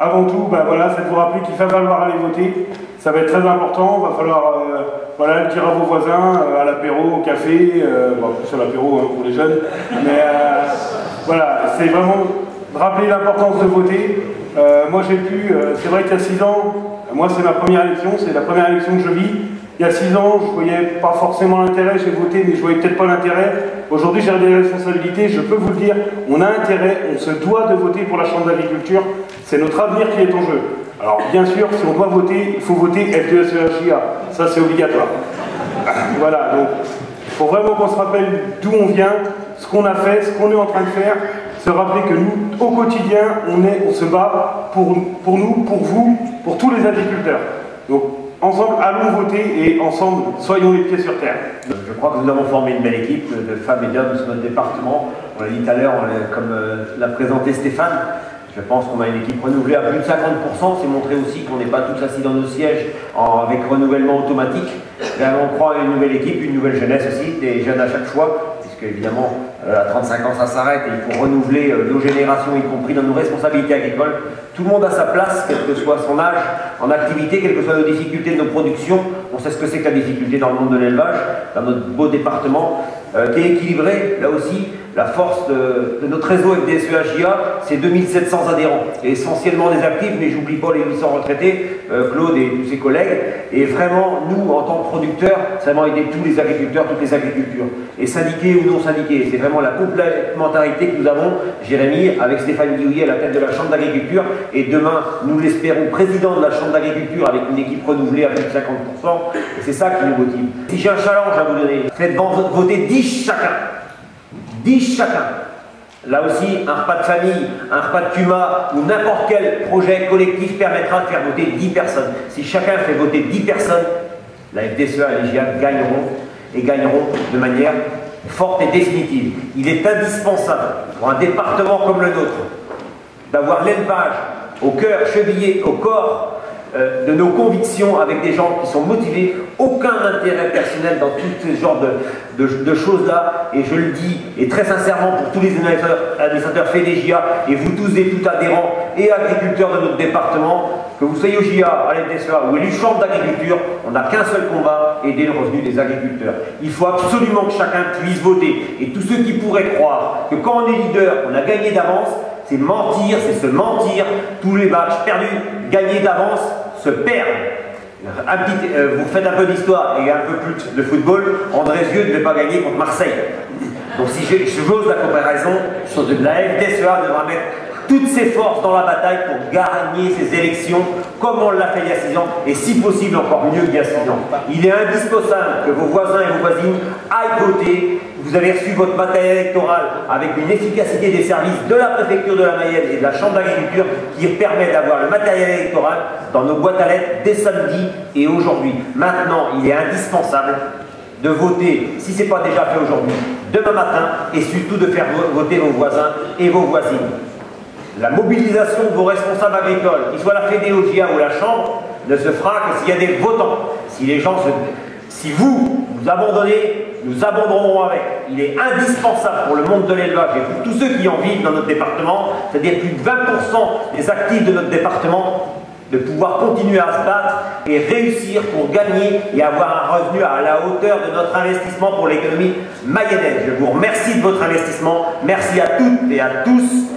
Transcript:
avant tout, voilà, c'est de vous rappeler qu'il va falloir aller voter. Ça va être très important. Il va falloir voilà, le dire à vos voisins, à l'apéro, au café, bon, plus à l'apéro hein, pour les jeunes. Mais voilà, c'est vraiment de rappeler l'importance de voter. Moi j'ai pu, c'est vrai qu'il y a 6 ans, moi c'est ma première élection, c'est la première élection que je vis. Il y a 6 ans, je ne voyais pas forcément l'intérêt, j'ai voté, mais je ne voyais peut-être pas l'intérêt. Aujourd'hui, j'ai des responsabilités, je peux vous le dire, on a intérêt, on se doit de voter pour la Chambre d'agriculture, c'est notre avenir qui est en jeu. Alors, bien sûr, si on doit voter, il faut voter FDSEA, ça c'est obligatoire. Voilà, donc, il faut vraiment qu'on se rappelle d'où on vient, ce qu'on a fait, ce qu'on est en train de faire, se rappeler que nous, au quotidien, on se bat pour nous, pour vous, pour tous les agriculteurs. Donc, ensemble, allons voter et ensemble, soyons les pieds sur terre. Je crois que nous avons formé une belle équipe de femmes et d'hommes sur notre département. On l'a dit tout à l'heure, comme l'a présenté Stéphane, je pense qu'on a une équipe renouvelée à plus de 50%. C'est montré aussi qu'on n'est pas tous assis dans nos sièges avec renouvellement automatique. Là, on croit à une nouvelle équipe, une nouvelle jeunesse aussi, des jeunes à chaque fois, puisque évidemment, à 35 ans, ça s'arrête et il faut renouveler nos générations, y compris dans nos responsabilités agricoles. Tout le monde a sa place, quel que soit son âge, en activité, quelles que soient nos difficultés de nos productions. On sait ce que c'est que la difficulté dans le monde de l'élevage, dans notre beau département, qui est équilibré. Là aussi, la force de notre réseau FDSEA, c'est 2700 adhérents, et essentiellement des actifs, mais j'oublie pas les 800 retraités, Claude et tous ses collègues. Et vraiment, nous, en tant que producteurs, c'est vraiment aider tous les agriculteurs, toutes les agricultures, et syndiqués ou non syndiqués. C'est vraiment la complémentarité que nous avons, Jérémy, avec Stéphane Guillouillet à la tête de la Chambre d'agriculture, et demain, nous l'espérons, président de la Chambre d'agriculture avec une équipe renouvelée à plus de 50%, et c'est ça qui nous motive. Si j'ai un challenge à vous donner, faites voter 10 chacun. 10 chacun. Là aussi, un repas de famille, un repas de CUMA ou n'importe quel projet collectif permettra de faire voter 10 personnes. Si chacun fait voter 10 personnes, la FDSEA et les GIA gagneront de manière forte et définitive. Il est indispensable pour un département comme le nôtre d'avoir l'élevage au cœur, chevillé au corps de nos convictions, avec des gens qui sont motivés, aucun intérêt personnel dans tout ce genre de choses-là, et je le dis, et très sincèrement pour tous les administrateurs FEDEGIA, et vous tous et toutes adhérents et agriculteurs de notre département, que vous soyez au GIA, à l'FDSEA ou à la Chambre d'agriculture, on n'a qu'un seul combat, aider le revenu des agriculteurs. Il faut absolument que chacun puisse voter, et tous ceux qui pourraient croire que quand on est leader, on a gagné d'avance, c'est mentir, c'est se mentir. Tous les matchs perdus, gagnés d'avance, se perdent. Vous faites un peu d'histoire et un peu plus de football, Andrézieux ne devait pas gagner contre Marseille. Donc si je j'ose la comparaison, la FDSEA devra mettre toutes ses forces dans la bataille pour gagner ces élections, comme on l'a fait il y a 6 ans, et si possible encore mieux qu'il y a 6 ans. Il est indispensable que vos voisins et vos voisines aillent voter. Vous avez reçu votre matériel électoral avec une efficacité des services de la préfecture de la Mayenne et de la Chambre d'agriculture qui permet d'avoir le matériel électoral dans nos boîtes à lettres dès samedi et aujourd'hui. Maintenant, il est indispensable de voter, si ce n'est pas déjà fait aujourd'hui, demain matin, et surtout de faire voter vos voisins et vos voisines. La mobilisation de vos responsables agricoles, qu'ils soient la Fédé, au GIA ou la Chambre, ne se fera que s'il y a des votants. Si vous abandonnez, nous abandonnerons avec. Il est indispensable pour le monde de l'élevage et pour tous ceux qui en vivent dans notre département, c'est-à-dire plus de 20% des actifs de notre département, de pouvoir continuer à se battre et réussir pour gagner et avoir un revenu à la hauteur de notre investissement pour l'économie mayonnaise. Je vous remercie de votre investissement. Merci à toutes et à tous.